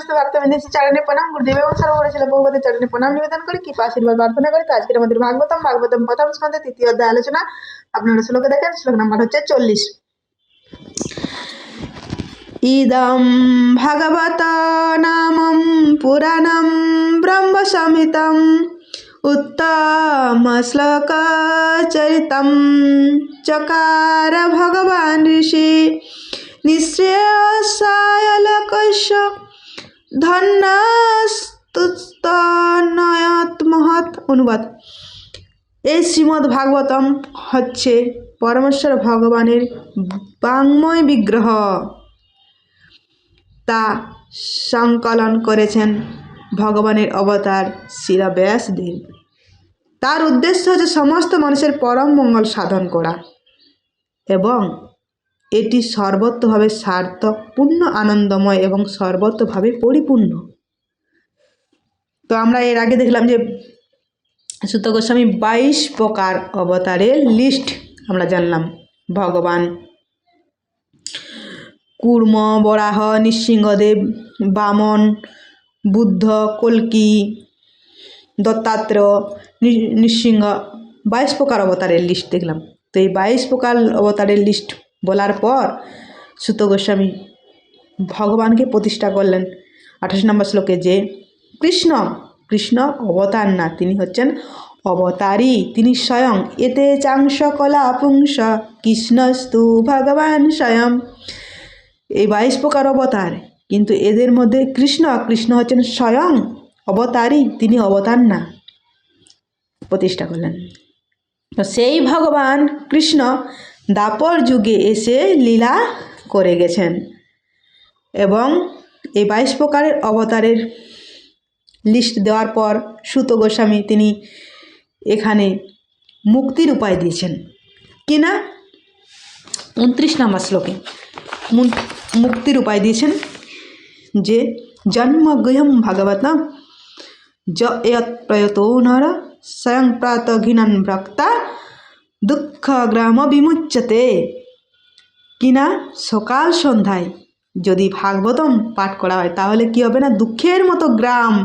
সমস্ত ভক্তবৃন্দের চরণে প্রণাম, গুরুদেব এবং সর্বপরিচিত ভগবতের চরণে প্রণাম নিবেদন করি, কৃপা আশীর্বাদ প্রার্থনা করি। তো আজকের আমাদের ভাগবতম প্রথম স্কন্ধে তৃতীয় অধ্যায় আলোচনা। আপনারা শ্লোকে দেখেন, শ্লোক নাম্বার হচ্ছে 40। ইদম ভাগবত নামম পুরাণম ব্রহ্ম সংহিতম উত্তম শ্লোক চরিতম চকার ভগবান ঋষি নিঃশ্রেয়সায় লোকস্য ধন্যস্তুস্তনয়ত মহৎ। অনুবাদ: এই শ্রীমদ্ ভাগবতম হচ্ছে পরমেশ্বর ভগবানের বাঙ্ময় বিগ্রহ। তা সংকলন করেছেন ভগবানের অবতার শ্রী ব্যাসদেব। তার উদ্দেশ্য হচ্ছে সমস্ত মানুষের পরম মঙ্গল সাধন করা এবং এটি সর্বত্রভাবে সার্থক, পূর্ণ, আনন্দময় এবং সর্বত্রভাবে পরিপূর্ণ। তো আমরা এর আগে দেখলাম যে সুত গোস্বামী 22 প্রকার অবতারের লিস্ট আমরা জানলাম। ভগবান কূর্ম, বরাহ, নৃসিংহদেব, বামন, বুদ্ধ, কল্কি, দত্তাত্রেয়, নৃসিংহ, 22 প্রকার অবতারের লিস্ট দেখলাম। তো এই 22 প্রকার অবতারের লিস্ট বলার পর সুত গোস্বামী ভগবানকে প্রতিষ্ঠা করলেন 28 নম্বর শ্লোকে যে কৃষ্ণ অবতার না, তিনি হচ্ছেন অবতারী, তিনি স্বয়ং। এতে চাংশ কলা পুংস কৃষ্ণস্তু ভগবান স্বয়ং। এই 22 প্রকার অবতার, কিন্তু এদের মধ্যে কৃষ্ণ হচ্ছেন স্বয়ং অবতারী, তিনি অবতার না, প্রতিষ্ঠা করলেন। তো সেই ভগবান কৃষ্ণ দ্বাপর যুগে এসে লীলা করে গেছেন এবং এই 22 প্রকারের অবতারের লিস্ট দেওয়ার পর সুত গোস্বামী তিনি এখানে মুক্তির উপায় দিয়েছেন কিনা 29 নম্বর শ্লোকে মুক্তির উপায় দিয়েছেন যে জন্মগৃহম ভাগবতম যৎ প্রয়তো নর স্বয়ং প্রাত ঘৃণান ভক্তা দুঃখ গ্রাম বিমুচ্যতে। কিনা সকাল সন্ধ্যায় যদি ভাগবতম পাঠ করা হয় তাহলে কি হবে না, দুঃখের মতো গ্রাম,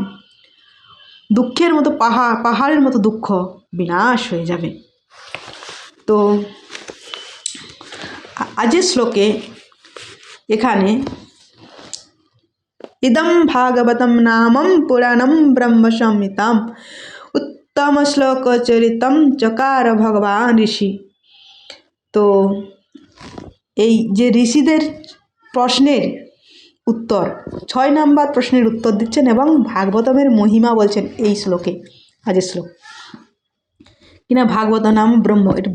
দুঃখের মতো পাহাড়ের মতো দুঃখ বিনাশ হয়ে যাবে। তো আজের শ্লোকে এখানে ইদম ভাগবতম নামম পুরাণম ব্রহ্ম সংহিতম উত্তম শ্লোক চরিতম চকার ভগবান ঋষি। তো এই যে ঋষিদের প্রশ্নের উত্তর, 6 নম্বর প্রশ্নের উত্তর দিচ্ছেন এবং ভাগবতমের মহিমা বলছেন এই শ্লোকে। আজের শ্লোক কিনা ভাগবত নাম ব্রহ্ম, এটা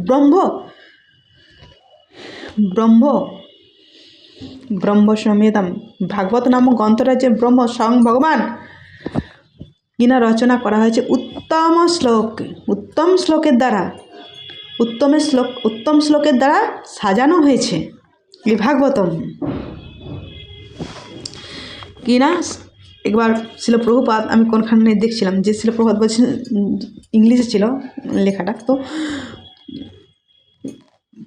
ব্রহ্ম সংহিতম, ভাগবত নামক গ্রন্থটা যে ব্রহ্ম স্বয়ং ভগবান কিনা রচনা করা হয়েছে উত্তম শ্লোকের দ্বারা, উত্তম শ্লোকের দ্বারা সাজানো হয়েছে এই ভাগবতম। কিনা একবার শিল প্রভুপাদ, আমি কোনখানে দেখছিলাম যে শিল প্রভুপাদ বলছেন, ইংলিশে ছিল লেখাটা, তো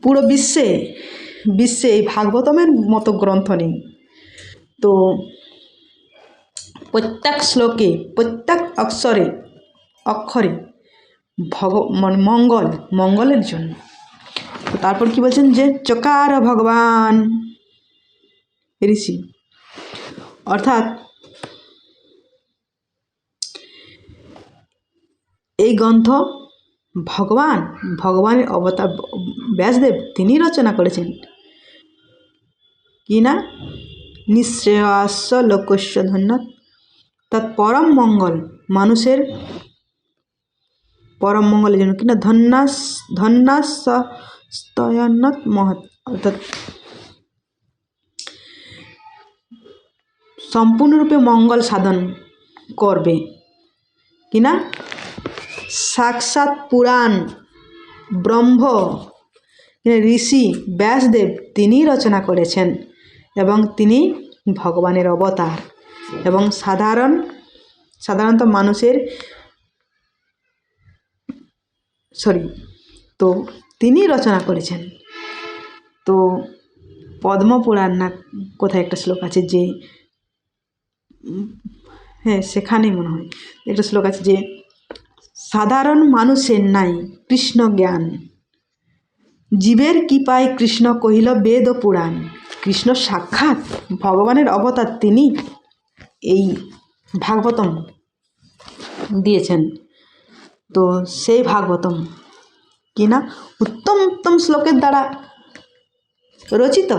পুরো বিশ্বে এই ভাগবতমের মতো গ্রন্থ নেই। তো প্রত্যেক শ্লোকে, প্রত্যেক অক্ষরে মঙ্গলের জন্য। তো তারপর কি বলছেন যে চকার ভগবান ঋষি, অর্থাৎ এই গ্রন্থ ভগবানের অবতার ব্যাসদেব তিনি রচনা করেছেন। কিনা নিঃশ্রেয়স্য লোকস্য ধন্য, তার পরম মঙ্গল, মানুষের পরম মঙ্গলের জন্য। কিনা ধন্যাস্যস্তয়নত মহৎ, অর্থাৎ সম্পূর্ণরূপে মঙ্গল সাধন করবে। কিনা সাক্ষাৎ পুরাণ ব্রহ্ম ঋষি ব্যাসদেব তিনি রচনা করেছেন এবং তিনি ভগবানের অবতার এবং সাধারণত মানুষের তো তিনি রচনা করেছেন। তো পদ্মপুরাণ না কোথায় একটা শ্লোক আছে যে হ্যাঁ সেখানেই মনে হয় একটা শ্লোক আছে যে সাধারণ মানুষের নাই কৃষ্ণ জ্ঞান, জীবের কৃপায় কৃষ্ণ কহিল বেদ ও পুরাণ। কৃষ্ণ সাক্ষাৎ ভগবানের অবতার, তিনি এই ভাগবতম দিয়েছেন। তো সেই ভাগবতম কিনা উত্তম উত্তম শ্লোকের দ্বারা রচিত,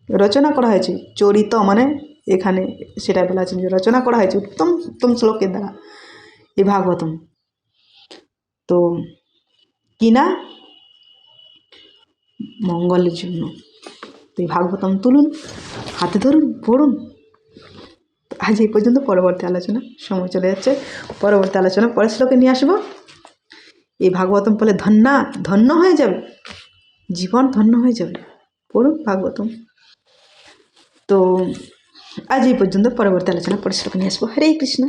রচনা করা হয়েছে। চরিত মানে এখানে সেটা বলা আছে যে রচনা করা হয়েছে উত্তম উত্তম শ্লোকের দ্বারা এই ভাগবতম। তো কিনা মঙ্গলের জন্য। তো এই ভাগবতম তুলুন, হাতে ধরুন, পড়ুন। আজ এই পর্যন্ত, পরবর্তী আলোচনা, সময় চলে যাচ্ছে, পরবর্তী আলোচনা পরের শ্লোকে নিয়ে আসবো। এই ভাগবতম পড়লে ধন্য হয়ে যাবে, জীবন ধন্য হয়ে যাবে। পড়ুন ভাগবতম। তো আজ এই পর্যন্ত, পরবর্তী আলোচনা পরের শ্লোকে নিয়ে আসবো। হরে কৃষ্ণ।